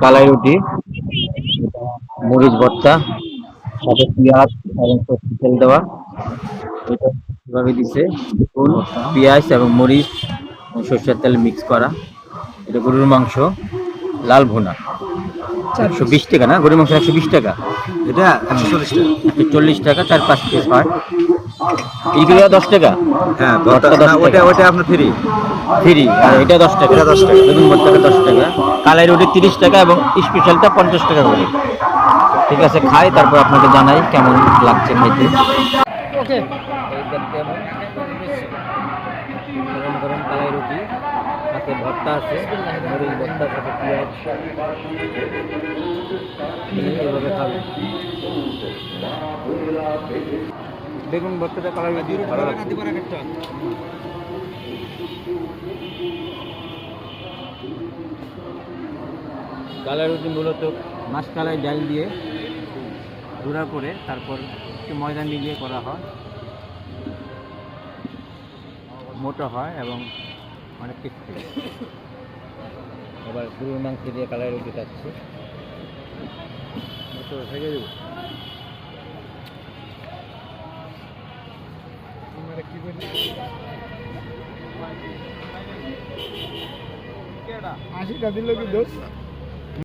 কালাই রুটি, মরিচ ভর্তা, সাথে পেঁয়াজ এবং সরষের তেল দেওয়া। এটা এভাবে দিছে, ফুল পেঁয়াজ এবং মরিচ এবং সরষের তেল মিক্স করা। এটা গরুর মাংস, লাল ভুনা, 120 টাকা না? গরুর মাংস 120 টাকা, এটা 140 টাকা। 140 টাকা, 4-5 পিস হয়। এইগুলো 10 টাকা, হ্যাঁ, ভর্তা না 10 ওটা টাকা ওটা আপনার ফ্রি। ফ্রি, আর এটা 10 টাকা। এটা 10 টাকা। বেগুন ভর্তাটা 10 টাকা, কালাই রুটি 30 টাকা এবং স্পেশালটা 50 টাকা করে। ঠিক আছে, খাই তারপর আপনাকে জানাই কেমন লাগছে খাইতে। ওকে, এই দেখতে এমন গরম গরম কালাই রুটি, সাথে ভর্তা আছে, মরিচ ভর্তার সাথে পেঁয়াজ, এইভাবে খাবেন। বেগুন ভর্তাটা কালাই রুটি ভালো লাগছে। কালাই রুটি মূলত মাসকলাই ডাল দিয়ে গুঁড়া করে তারপর একটু ময়দা মিলিয়ে করা হয়, মোটা হয় এবং অনেক টেস্টি। এবার গরুর মাংস দিয়ে কালাই রুটি খাচ্ছি। আশিটা দিল কি দোষ